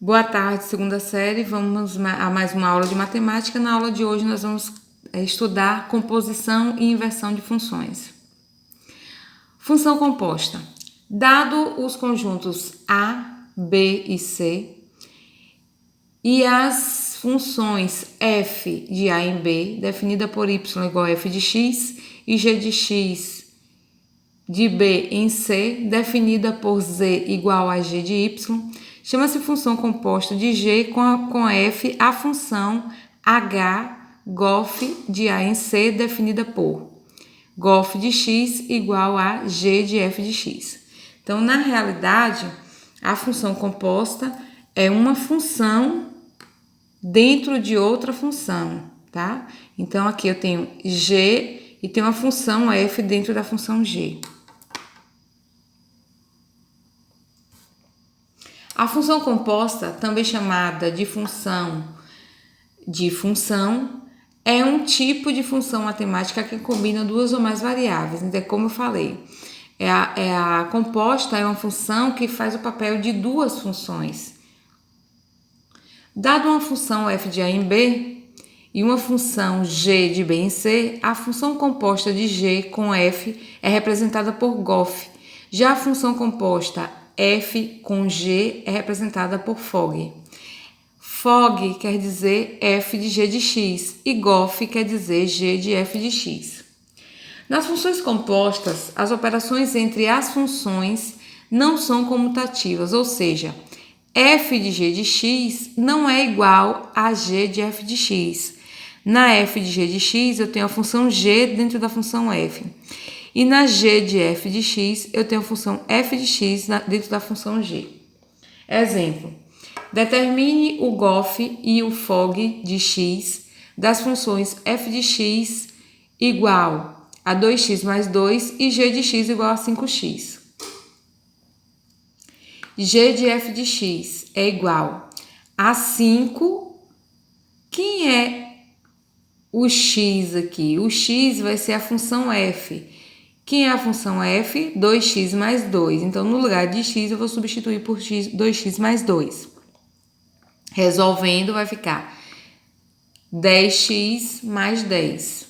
Boa tarde, segunda série. Vamos a mais uma aula de matemática. Na aula de hoje nós vamos estudar composição e inversão de funções. Função composta. Dado os conjuntos A, B e C e as funções f de A em B, definida por y igual a f de x e g de x de B em C, definida por z igual a g de y, chama-se função composta de g com f a função h gof de A em C, definida por gof de x igual a g de f de x. Então, na realidade, a função composta é uma função dentro de outra função, tá? Então, aqui eu tenho g e tenho a função f dentro da função g. A função composta, também chamada de função, é um tipo de função matemática que combina duas ou mais variáveis. Então, como eu falei, a composta é uma função que faz o papel de duas funções. Dado uma função f de A em B e uma função g de B em C, a função composta de g com f é representada por gof. Já a função composta f com g é representada por fog. Fog quer dizer f de g de x e gof quer dizer g de f de x. Nas funções compostas, as operações entre as funções não são comutativas, ou seja, f de g de x não é igual a g de f de x. Na f de g de x, eu tenho a função g dentro da função f. E na g de f de x, eu tenho a função f de x dentro da função g. Exemplo, determine o gof e o fog de x das funções f de x igual a 2x mais 2 e g de x igual a 5x. G de f de x é igual a 5. Quem é o x aqui? O x vai ser a função f. Quem é a função f? 2x mais 2. Então, no lugar de x, eu vou substituir por 2x mais 2. Resolvendo, vai ficar 10x mais 10.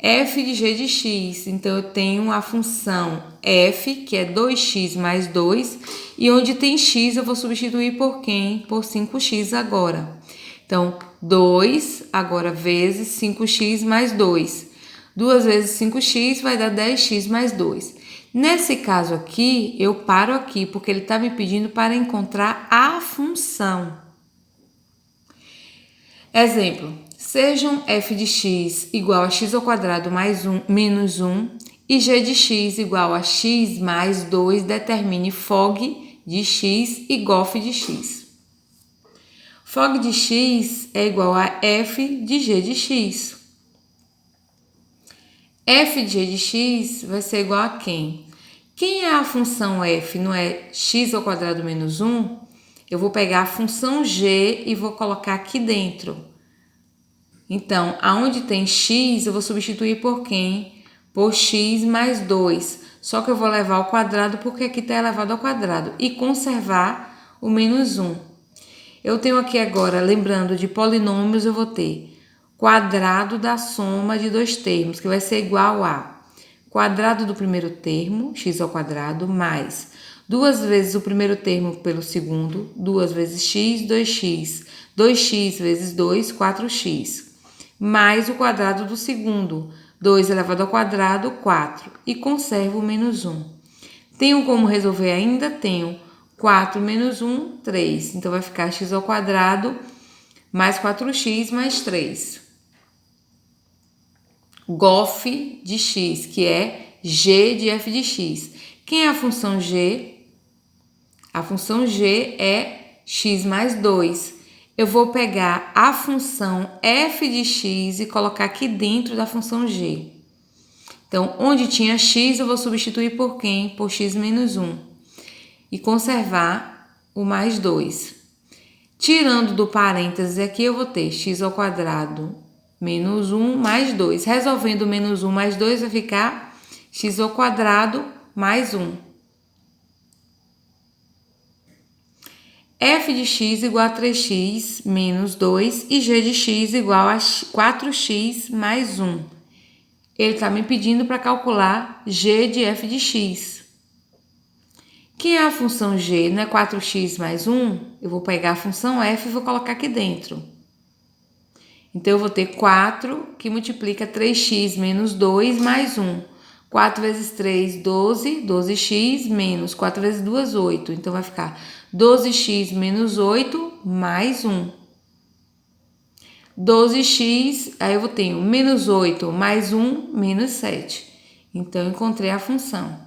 F de g de x. Então, eu tenho a função f, que é 2x mais 2. E onde tem x, eu vou substituir por quem? Por 5x agora. Então, 2 agora vezes 5x mais 2. 2 vezes 5x vai dar 10x mais 2. Nesse caso aqui, eu paro aqui, porque ele está me pedindo para encontrar a função. Exemplo, sejam f de x igual a x ao quadrado mais 1, menos 1 e g de x igual a x mais 2, determine fog de x e gof de x. Fog de x é igual a f de g de x. F de g de x vai ser igual a quem? Quem é a função f? Não é x ao quadrado menos 1? Eu vou pegar a função g e vou colocar aqui dentro. Então, aonde tem x, eu vou substituir por quem? Por x mais 2. Só que eu vou levar ao quadrado porque aqui está elevado ao quadrado. E conservar o menos 1. Eu tenho aqui agora, lembrando de polinômios, eu vou ter quadrado da soma de dois termos, que vai ser igual a quadrado do primeiro termo, x ao quadrado, mais 2 vezes o primeiro termo pelo segundo, 2 vezes x, 2x, 2x vezes 2, 4x, mais o quadrado do segundo, 2 elevado ao quadrado, 4, e conservo o menos 1. Tenho como resolver ainda? Tenho 4 menos 1, 3. Então, vai ficar x ao quadrado mais 4x mais 3. Gof de x, que é g de f de x. Quem é a função g? A função g é x mais 2. Eu vou pegar a função f de x e colocar aqui dentro da função g. Então, onde tinha x, eu vou substituir por quem? Por x menos 1. E conservar o mais 2. Tirando do parênteses aqui, eu vou ter x ao quadrado menos 1 mais 2. Resolvendo menos 1 mais 2, vai ficar x ao quadrado mais 1. f de x igual a 3x menos 2 e g de x igual a 4x mais 1. Ele está me pedindo para calcular g de f de x. Quem é a função g? Não é 4x mais 1? Eu vou pegar a função f e vou colocar aqui dentro. Então, eu vou ter 4 que multiplica 3x menos 2 mais 1. 4 vezes 3, 12. 12x menos 4 vezes 2, 8. Então, vai ficar 12x menos 8 mais 1. 12x, aí eu tenho menos 8 mais 1, menos 7. Então, eu encontrei a função.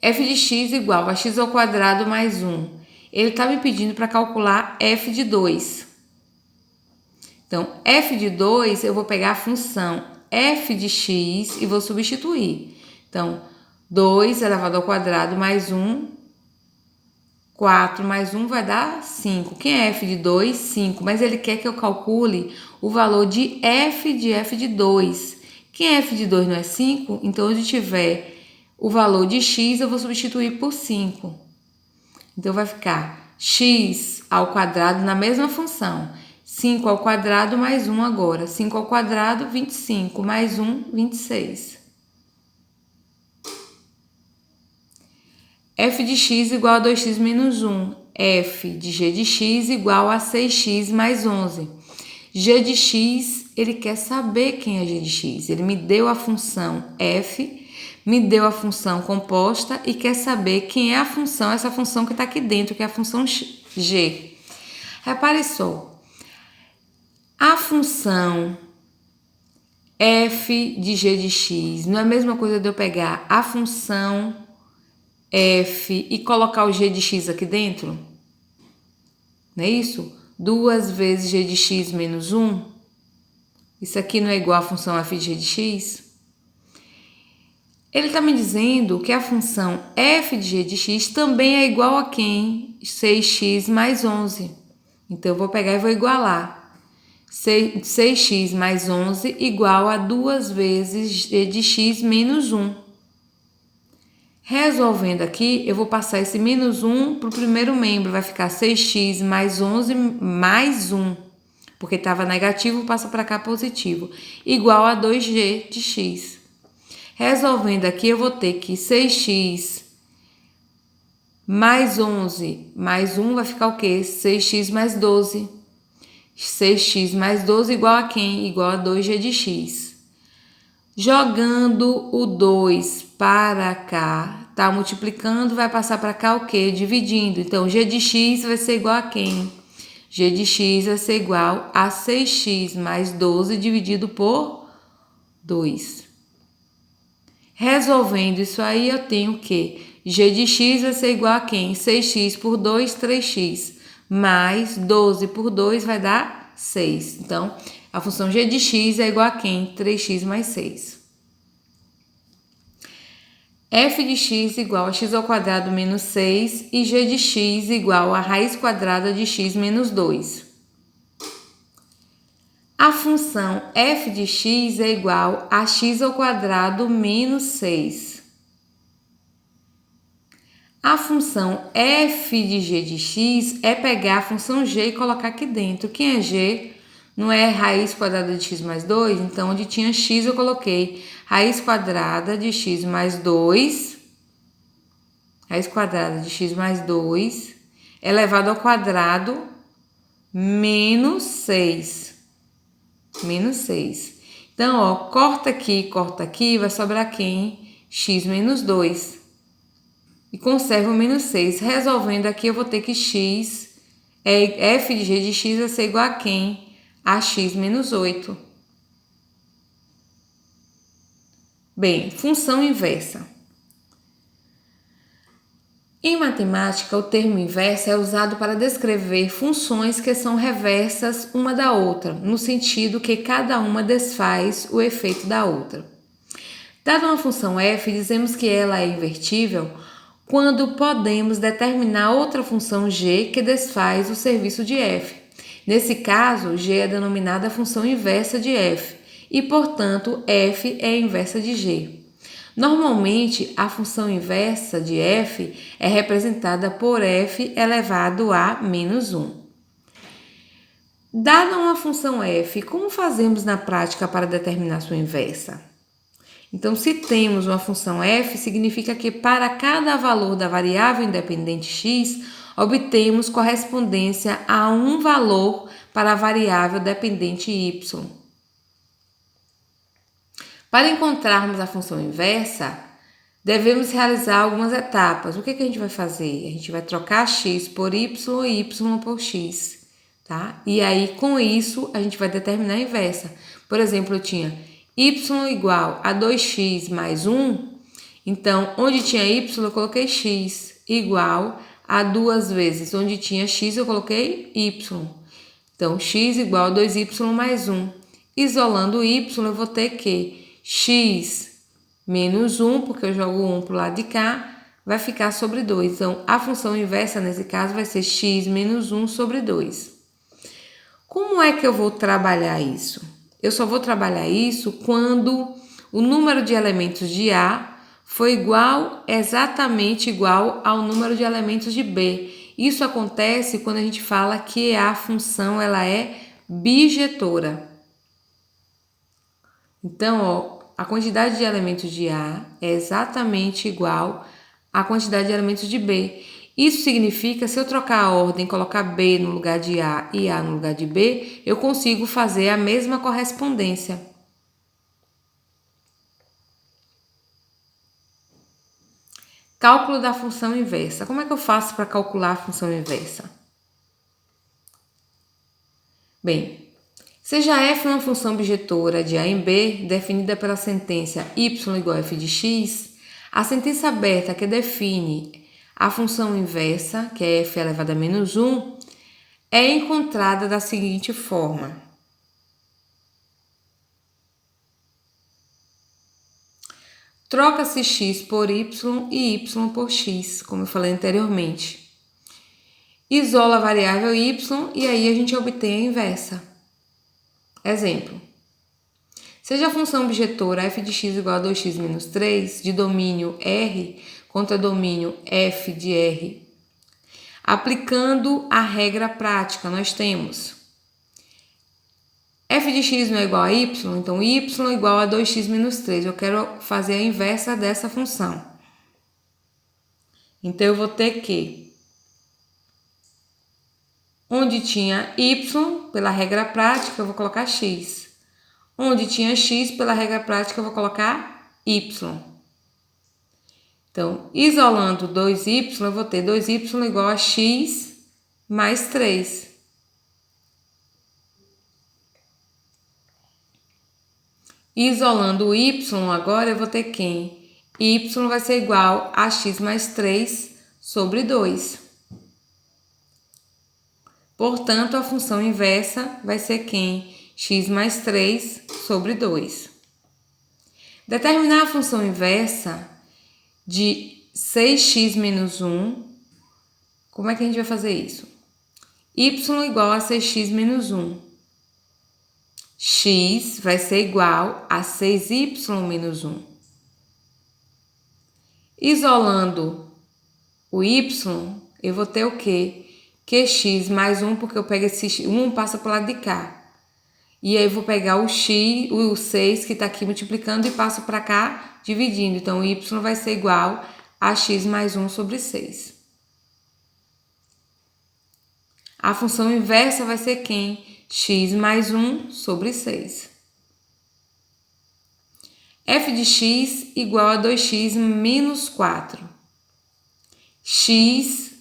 F de x igual a x ao quadrado mais 1. Ele está me pedindo para calcular f de 2. Então, f de 2, eu vou pegar a função f de x e vou substituir. Então, 2 elevado ao quadrado mais 1, 4 mais 1 vai dar 5. Quem é f de 2? 5. Mas ele quer que eu calcule o valor de f de 2. Quem é f de 2 não é 5? Então, onde tiver o valor de x, eu vou substituir por 5. Então, vai ficar x ao quadrado na mesma função. 5 ao quadrado mais 1 agora. 5 ao quadrado, 25. Mais 1, 26. F de x igual a 2x menos 1. F de g de x igual a 6x mais 11. G de x, ele quer saber quem é g de x. Ele me deu a função f, me deu a função composta e quer saber quem é a função, essa função que está aqui dentro, que é a função g. Repare só, a função f de g de x não é a mesma coisa de eu pegar a função f e colocar o g de x aqui dentro? Não é isso? 2 vezes g de x menos 1. Isso aqui não é igual à função f de g de x? Ele está me dizendo que a função f de g de x também é igual a quem? 6x mais 11. Então, eu vou pegar e vou igualar. 6x mais 11 igual a 2 vezes g de x menos 1. Resolvendo aqui, eu vou passar esse menos 1 para o primeiro membro. Vai ficar 6x mais 11 mais 1. Porque estava negativo, passa para cá positivo. Igual a 2g de x. Resolvendo aqui, eu vou ter que 6x mais 11 mais 1 vai ficar o quê? 6x mais 12. 6x mais 12 igual a quem? Igual a 2g de x. Jogando o 2 para cá, tá multiplicando, vai passar para cá o quê? Dividindo. Então, g de x vai ser igual a quem? G de x vai ser igual a 6x mais 12 dividido por 2. Resolvendo isso aí, eu tenho que g de x vai ser igual a quem? 6x por 2, 3x. Mais 12 por 2 vai dar 6. Então, a função g de x é igual a quem? 3x mais 6. F de x igual a x ao quadrado menos 6 e g de x igual a raiz quadrada de x menos 2. A função f de x é igual a x ao quadrado menos 6. A função f de g de x é pegar a função g e colocar aqui dentro. Quem é g? Não é raiz quadrada de x mais 2? Então, onde tinha x, eu coloquei raiz quadrada de x mais 2. Raiz quadrada de x mais 2 elevado ao quadrado menos 6. Menos 6. Então, ó, corta aqui, vai sobrar quem? X menos 2. E conserva o menos 6. Resolvendo aqui, eu vou ter que x, f de g de x vai ser igual a quem? A x menos 8. Bem, função inversa. Em matemática, o termo inversa é usado para descrever funções que são reversas uma da outra, no sentido que cada uma desfaz o efeito da outra. Dada uma função f, dizemos que ela é invertível quando podemos determinar outra função g que desfaz o serviço de f. Nesse caso, g é denominada a função inversa de f e, portanto, f é a inversa de g. Normalmente, a função inversa de f é representada por f elevado a menos 1. Dada uma função f, como fazemos na prática para determinar sua inversa? Então, se temos uma função f, significa que para cada valor da variável independente x, obtemos correspondência a um valor para a variável dependente y. Para encontrarmos a função inversa, devemos realizar algumas etapas. O que a gente vai fazer? A gente vai trocar x por y e y por x, tá? E aí, com isso, a gente vai determinar a inversa. Por exemplo, eu tinha y igual a 2x mais 1, então, onde tinha y, eu coloquei x, igual a 2 vezes. Onde tinha x, eu coloquei y. Então, x igual a 2y mais 1. Isolando o y, eu vou ter que x menos 1, porque eu jogo 1 para o lado de cá, vai ficar sobre 2. Então, a função inversa, nesse caso, vai ser x menos 1 sobre 2. Como é que eu vou trabalhar isso? Eu só vou trabalhar isso quando o número de elementos de A for exatamente igual ao número de elementos de B. Isso acontece quando a gente fala que a função ela é bijetora. Então, ó, a quantidade de elementos de A é exatamente igual à quantidade de elementos de B. Isso significa, se eu trocar a ordem, colocar B no lugar de A e A no lugar de B, eu consigo fazer a mesma correspondência. Cálculo da função inversa. Como é que eu faço para calcular a função inversa? Bem, seja f uma função bijetora de A em B, definida pela sentença y igual a f de x, a sentença aberta que define a função inversa, que é f elevado a menos 1, é encontrada da seguinte forma. Troca-se x por y e y por x, como eu falei anteriormente. Isola a variável y e aí a gente obtém a inversa. Exemplo. Seja a função bijetora f de x igual a 2x menos 3, de domínio R contra domínio f de R. Aplicando a regra prática, nós temos f de x não é igual a y, então y é igual a 2x menos 3. Eu quero fazer a inversa dessa função. Então, eu vou ter que, onde tinha y, pela regra prática, eu vou colocar x. Onde tinha x, pela regra prática, eu vou colocar y. Então, isolando 2y, eu vou ter 2y igual a x mais 3. Isolando o y agora, eu vou ter quem? Y vai ser igual a x mais 3 sobre 2. Portanto, a função inversa vai ser quem? X mais 3 sobre 2. Determinar a função inversa de 6x menos 1. Como é que a gente vai fazer isso? Y igual a 6x menos 1. X vai ser igual a 6y menos 1. Isolando o y, eu vou ter o quê? QX mais 1, porque eu pego esse 1 passa para o lado de cá. E aí eu vou pegar o x, o 6 que está aqui multiplicando e passo para cá dividindo. Então, y vai ser igual a x mais 1 sobre 6. A função inversa vai ser quem? X mais 1 sobre 6. F de x igual a 2x menos 4. X,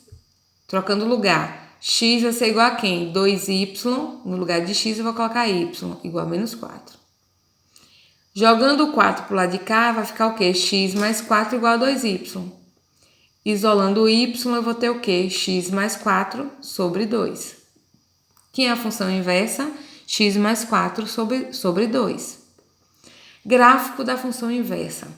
trocando lugar, x vai ser igual a quem? 2y, no lugar de x eu vou colocar y, igual a menos 4. Jogando o 4 para o lado de cá, vai ficar o quê? X mais 4 igual a 2y. Isolando o y, eu vou ter o quê? X mais 4 sobre 2. Que é a função inversa? X mais 4 sobre 2. Gráfico da função inversa.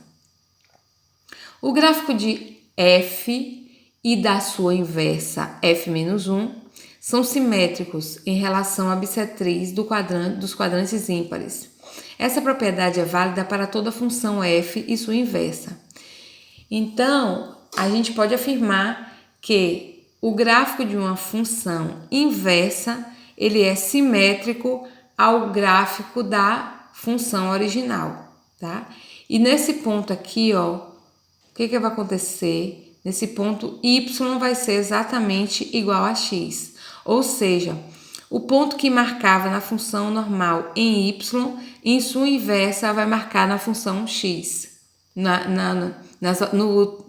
O gráfico de f e da sua inversa f menos 1 são simétricos em relação à bissetriz dos quadrantes ímpares. Essa propriedade é válida para toda função f e sua inversa. Então, a gente pode afirmar que o gráfico de uma função inversa, ele é simétrico ao gráfico da função original, tá? E nesse ponto aqui, ó, o que vai acontecer? Nesse ponto, y vai ser exatamente igual a x. Ou seja, o ponto que marcava na função normal em y, em sua inversa, vai marcar na função x,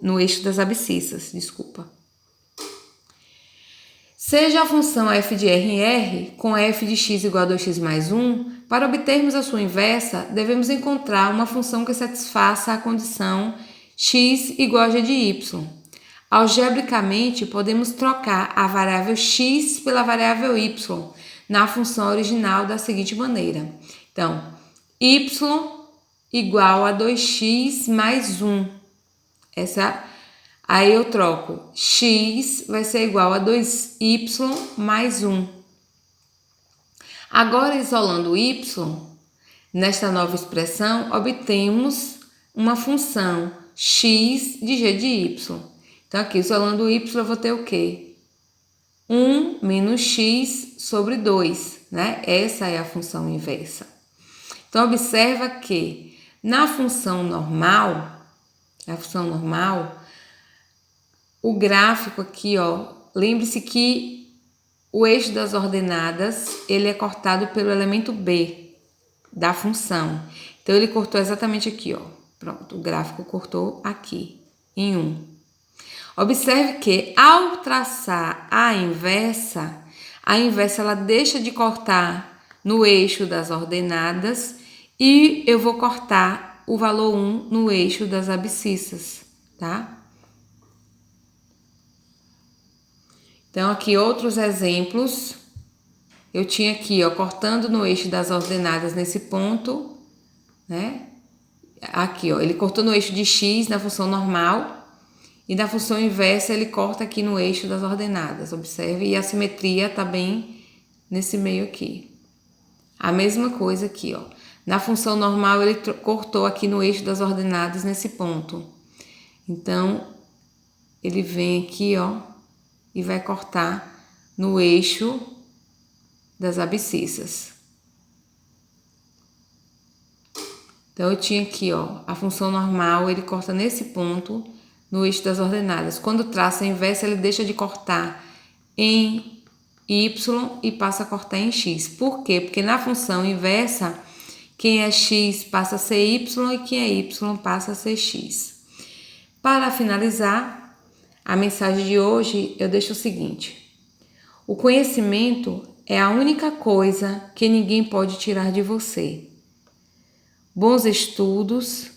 no eixo das abscissas, desculpa. Seja a função f de r em r, com f de x igual a 2x mais 1, para obtermos a sua inversa, devemos encontrar uma função que satisfaça a condição x igual a g de y. Algebricamente, podemos trocar a variável x pela variável y na função original da seguinte maneira. Então, y igual a 2x mais 1. Aí eu troco x vai ser igual a 2y mais 1. Agora, isolando o y, nesta nova expressão, obtemos uma função x de g de y. Então, aqui, isolando o y, eu vou ter o quê? 1 menos x sobre 2, né? Essa é a função inversa. Então, observa que na função normal, o gráfico aqui, ó, lembre-se que o eixo das ordenadas, ele é cortado pelo elemento b da função. Então, ele cortou exatamente aqui, ó. Pronto, o gráfico cortou aqui, em 1. Observe que, ao traçar a inversa ela deixa de cortar no eixo das ordenadas e eu vou cortar o valor 1 no eixo das abscissas, tá? Então, aqui outros exemplos. Eu tinha aqui, ó, cortando no eixo das ordenadas nesse ponto, né? Aqui, ó, ele cortou no eixo de x na função normal. E na função inversa, ele corta aqui no eixo das ordenadas, observe, e a simetria tá bem nesse meio aqui. A mesma coisa aqui, ó. Na função normal, ele cortou aqui no eixo das ordenadas nesse ponto. Então, ele vem aqui, ó, e vai cortar no eixo das abscissas. Então, eu tinha aqui, ó, a função normal, ele corta nesse ponto, no eixo das ordenadas. Quando traça a inversa, ele deixa de cortar em y e passa a cortar em x. Por quê? Porque na função inversa, quem é x passa a ser y e quem é y passa a ser x. Para finalizar a mensagem de hoje, eu deixo o seguinte: o conhecimento é a única coisa que ninguém pode tirar de você. Bons estudos,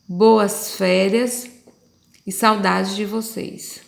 boas férias e saudades de vocês.